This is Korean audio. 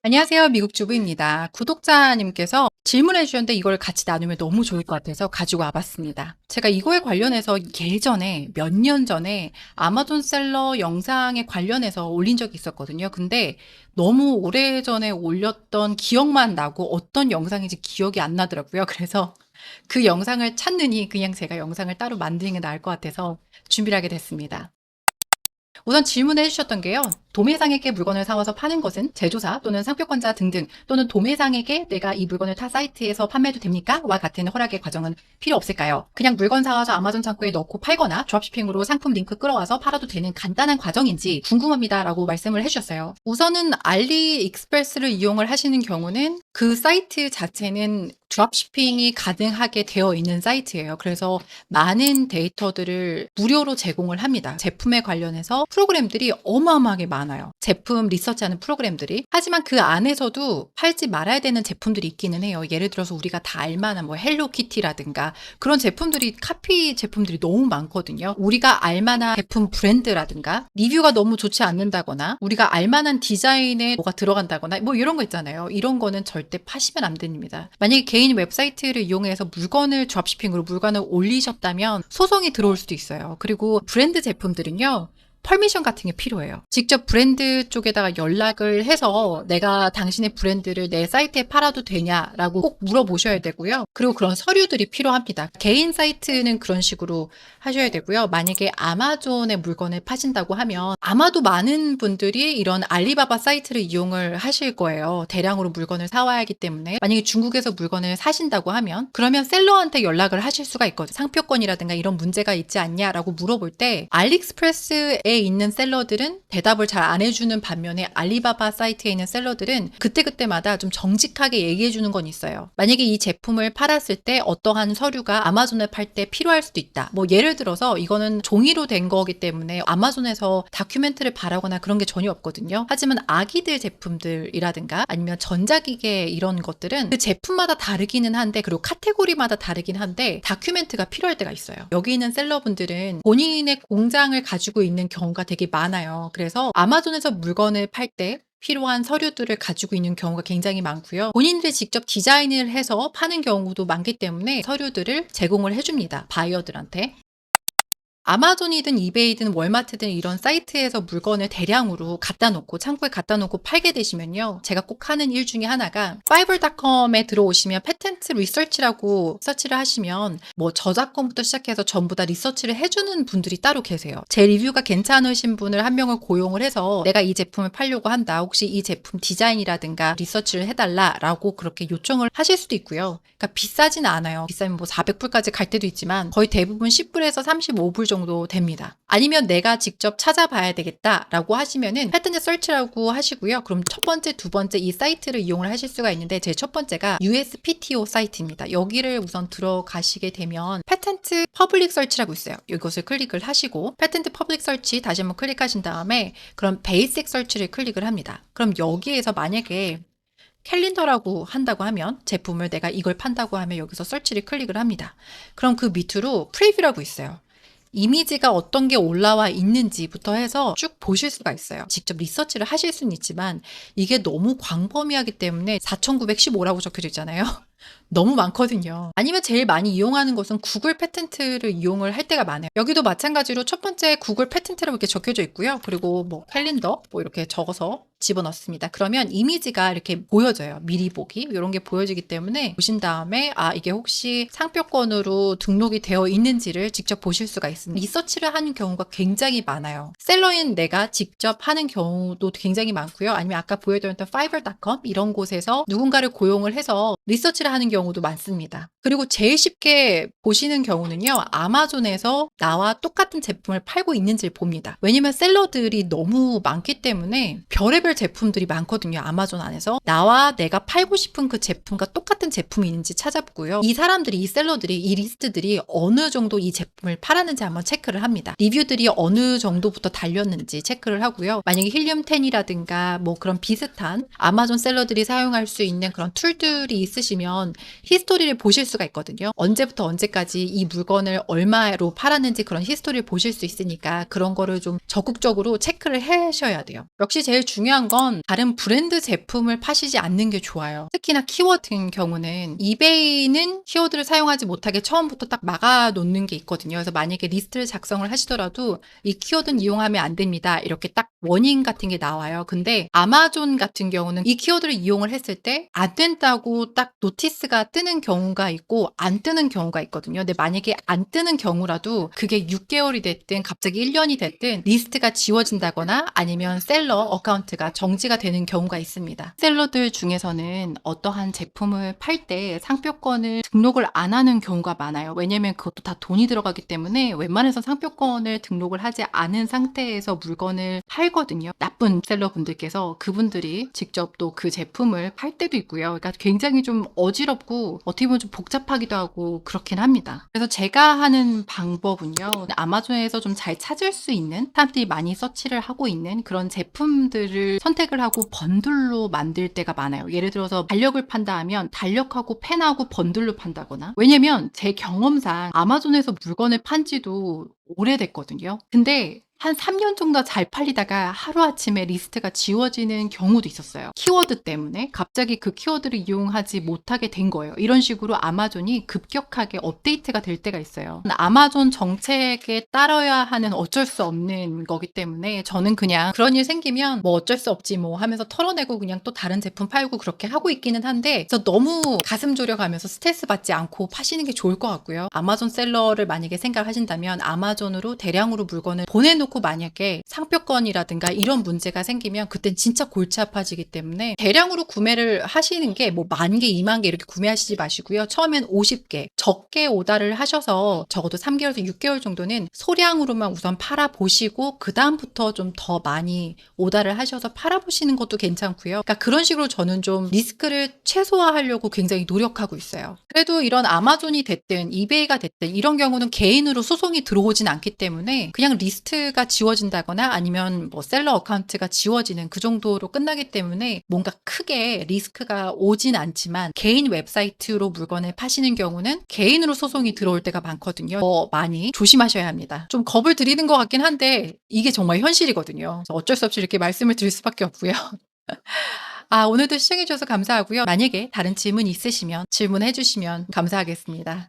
안녕하세요. 미국 주부입니다. 구독자님께서 질문해 주셨는데 이걸 같이 나누면 너무 좋을 것 같아서 가지고 와봤습니다. 제가 이거에 관련해서 예전에 몇 년 전에 아마존 셀러 영상에 관련해서 올린 적이 있었거든요. 근데 너무 오래전에 올렸던 기억만 나고 어떤 영상인지 기억이 안 나더라고요. 그래서 그 영상을 찾느니 그냥 제가 영상을 따로 만드는 게 나을 것 같아서 준비를 하게 됐습니다. 우선 질문해 주셨던 게요. 도매상에게 물건을 사와서 파는 것은 제조사 또는 상표권자 등등 또는 도매상에게 내가 이 물건을 타 사이트에서 판매해도 됩니까? 와 같은 허락의 과정은 필요 없을까요? 그냥 물건 사와서 아마존 창고에 넣고 팔거나 드롭시핑으로 상품 링크 끌어와서 팔아도 되는 간단한 과정인지 궁금합니다 라고 말씀을 해주셨어요. 우선은 알리익스프레스를 이용을 하시는 경우는 그 사이트 자체는 드롭시핑이 가능하게 되어 있는 사이트예요. 그래서 많은 데이터들을 무료로 제공을 합니다. 제품에 관련해서 프로그램들이 어마어마하게 많아요. 제품 리서치하는 프로그램들이. 하지만 그 안에서도 팔지 말아야 되는 제품들이 있기는 해요. 예를 들어서 우리가 다 알만한 뭐 헬로키티라든가 그런 제품들이 카피 제품들이 너무 많거든요. 우리가 알만한 제품 브랜드라든가 리뷰가 너무 좋지 않는다거나 우리가 알만한 디자인에 뭐가 들어간다거나 뭐 이런 거 있잖아요. 이런 거는 절대 파시면 안 됩니다. 만약에 개인 웹사이트를 이용해서 물건을 드롭시핑으로 물건을 올리셨다면 소송이 들어올 수도 있어요. 그리고 브랜드 제품들은요. 퍼미션 같은 게 필요해요. 직접 브랜드 쪽에다가 연락을 해서 내가 당신의 브랜드를 내 사이트에 팔아도 되냐라고 꼭 물어보셔야 되고요. 그리고 그런 서류들이 필요합니다. 개인 사이트는 그런 식으로 하셔야 되고요. 만약에 아마존에 물건을 파신다고 하면 아마도 많은 분들이 이런 알리바바 사이트를 이용을 하실 거예요. 대량으로 물건을 사와야 하기 때문에 만약에 중국에서 물건을 사신다고 하면 그러면 셀러한테 연락을 하실 수가 있거든요. 상표권이라든가 이런 문제가 있지 않냐라고 물어볼 때 알리익스프레스에 있는 셀러들은 대답을 잘 안 해주는 반면에 알리바바 사이트에 있는 셀러들은 그때그때마다 좀 정직하게 얘기해 주는 건 있어요. 만약에 이 제품을 팔았을 때 어떠한 서류가 아마존에 팔 때 필요할 수도 있다. 뭐 예를 들어서 이거는 종이로 된 거기 때문에 아마존에서 다큐멘트를 바라거나 그런 게 전혀 없거든요. 하지만 아기들 제품들이라든가 아니면 전자기계 이런 것들은 그 제품마다 다르기는 한데 그리고 카테고리마다 다르긴 한데 다큐멘트가 필요할 때가 있어요. 여기 있는 셀러분들은 본인의 공장을 가지고 있는 경우가 되게 많아요. 그래서 아마존에서 물건을 팔 때 필요한 서류들을 가지고 있는 경우가 굉장히 많고요. 본인들이 직접 디자인을 해서 파는 경우도 많기 때문에 서류들을 제공을 해줍니다. 바이어들한테. 아마존이든 이베이든 월마트든 이런 사이트에서 물건을 대량으로 갖다 놓고 창고에 갖다 놓고 팔게 되시면요. 제가 꼭 하는 일 중에 하나가 fiverr.com에 들어오시면 패턴트 리서치라고 서치를 하시면 뭐 저작권부터 시작해서 전부 다 리서치를 해주는 분들이 따로 계세요. 제 리뷰가 괜찮으신 분을 한 명을 고용을 해서 내가 이 제품을 팔려고 한다. 혹시 이 제품 디자인이라든가 리서치를 해달라라고 그렇게 요청을 하실 수도 있고요. 그러니까 비싸진 않아요. 비싸면 뭐 400불까지 갈 때도 있지만 거의 대부분 10불에서 35불 정도 됩니다. 아니면 내가 직접 찾아봐야 되겠다라고 하시면은 패턴트 서치라고 하시고요. 그럼 첫 번째, 두 번째 이 사이트를 이용을 하실 수가 있는데 제 첫 번째가 USPTO 사이트입니다. 여기를 우선 들어가시게 되면 패턴트 퍼블릭 서치라고 있어요. 이것을 클릭을 하시고 패턴트 퍼블릭 서치 다시 한번 클릭하신 다음에 그럼 베이직 서치를 클릭을 합니다. 그럼 여기에서 만약에 캘린더라고 한다고 하면 제품을 내가 이걸 판다고 하면 여기서 서치를 클릭을 합니다. 그럼 그 밑으로 프리뷰라고 있어요. 이미지가 어떤 게 올라와 있는지부터 해서 쭉 보실 수가 있어요. 직접 리서치를 하실 수는 있지만 이게 너무 광범위하기 때문에 4915라고 적혀져 있잖아요. 너무 많거든요. 아니면 제일 많이 이용하는 것은 구글 패턴트를 이용을 할 때가 많아요. 여기도 마찬가지로 첫 번째 구글 패턴트라고 이렇게 적혀져 있고요. 그리고 뭐 캘린더 뭐 이렇게 적어서 집어넣습니다. 그러면 이미지가 이렇게 보여져요. 미리 보기 이런 게 보여지기 때문에 보신 다음에 아 이게 혹시 상표권으로 등록이 되어 있는지를 직접 보실 수가 있습니다. 리서치를 하는 경우가 굉장히 많아요. 셀러인 내가 직접 하는 경우도 굉장히 많고요. 아니면 아까 보여드렸던 fiverr.com 이런 곳에서 누군가를 고용을 해서 리서치를 하는 경우도 많습니다. 그리고 제일 쉽게 보시는 경우는요. 아마존에서 나와 똑같은 제품을 팔고 있는지를 봅니다. 왜냐면 셀러들이 너무 많기 때문에 별의별 제품들이 많거든요. 아마존 안에서. 나와 내가 팔고 싶은 그 제품과 똑같은 제품이 있는지 찾아보고요. 이 사람들이, 이 셀러들이, 이 리스트들이 어느 정도 이 제품을 팔았는지 한번 체크를 합니다. 리뷰들이 어느 정도부터 달렸는지 체크를 하고요. 만약에 힐륨10이라든가 뭐 그런 비슷한 아마존 셀러들이 사용할 수 있는 그런 툴들이 있으시면 히스토리를 보실 수가 있거든요. 언제부터 언제까지 이 물건을 얼마로 팔았는지 그런 히스토리를 보실 수 있으니까 그런 거를 좀 적극적으로 체크를 하셔야 돼요. 역시 제일 중요한 중요한 건 다른 브랜드 제품을 파시지 않는 게 좋아요. 특히나 키워드인 경우는 이베이는 키워드를 사용하지 못하게 처음부터 딱 막아 놓는 게 있거든요. 그래서 만약에 리스트를 작성을 하시더라도 이 키워드는 이용하면 안 됩니다. 이렇게 딱 워닝 같은 게 나와요. 근데 아마존 같은 경우는 이 키워드를 이용을 했을 때 안 된다고 딱 노티스가 뜨는 경우가 있고 안 뜨는 경우가 있거든요. 근데 만약에 안 뜨는 경우라도 그게 6개월이 됐든 갑자기 1년이 됐든 리스트가 지워진다거나 아니면 셀러 어카운트가 정지가 되는 경우가 있습니다. 셀러들 중에서는 어떠한 제품을 팔 때 상표권을 등록을 안 하는 경우가 많아요. 왜냐면 그것도 다 돈이 들어가기 때문에 웬만해서 상표권을 등록을 하지 않은 상태에서 물건을 팔거든요. 나쁜 셀러분들께서 그분들이 직접 또 그 제품을 팔 때도 있고요. 그러니까 굉장히 좀 어지럽고 어떻게 보면 좀 복잡하기도 하고 그렇긴 합니다. 그래서 제가 하는 방법은요. 아마존에서 좀 잘 찾을 수 있는 사람들이 많이 서치를 하고 있는 그런 제품들을 선택을 하고 번들로 만들 때가 많아요. 예를 들어서 달력을 판다 하면 달력하고 펜하고 번들로 판다거나. 왜냐면 제 경험상 아마존에서 물건을 판 지도 오래됐거든요. 근데 한 3년 정도 잘 팔리다가 하루아침에 리스트가 지워지는 경우도 있었어요. 키워드 때문에 갑자기 그 키워드를 이용하지 못하게 된 거예요. 이런 식으로 아마존이 급격하게 업데이트가 될 때가 있어요. 아마존 정책에 따라야 하는 어쩔 수 없는 거기 때문에 저는 그냥 그런 일 생기면 뭐 어쩔 수 없지 뭐 하면서 털어내고 그냥 또 다른 제품 팔고 그렇게 하고 있기는 한데 그래서 너무 가슴 졸여가면서 스트레스 받지 않고 파시는 게 좋을 것 같고요. 아마존 셀러를 만약에 생각하신다면 아마존으로 대량으로 물건을 보내놓고 만약에 상표권이라든가 이런 문제가 생기면 그땐 진짜 골치 아파지기 때문에 대량으로 구매를 하시는 게 뭐 10,000개, 20,000개 이렇게 구매하시지 마시고요. 처음엔 50개 적게 오다를 하셔서 적어도 3개월에서 6개월 정도는 소량으로만 우선 팔아보시고 그 다음부터 좀 더 많이 오다를 하셔서 팔아보시는 것도 괜찮고요. 그러니까 그런 식으로 저는 좀 리스크를 최소화하려고 굉장히 노력하고 있어요. 그래도 이런 아마존이 됐든 이베이가 됐든 이런 경우는 개인으로 소송이 들어오진 않기 때문에 그냥 리스트가 지워진다거나 아니면 뭐 셀러 어카운트가 지워지는 그 정도로 끝나기 때문에 뭔가 크게 리스크가 오진 않지만 개인 웹사이트로 물건을 파시는 경우는 개인으로 소송이 들어올 때가 많거든요. 더 많이 조심하셔야 합니다. 좀 겁을 드리는 것 같긴 한데 이게 정말 현실이거든요. 그래서 어쩔 수 없이 이렇게 말씀을 드릴 수밖에 없고요. 오늘도 시청해 주셔서 감사하고요. 만약에 다른 질문 있으시면 질문해 주시면 감사하겠습니다.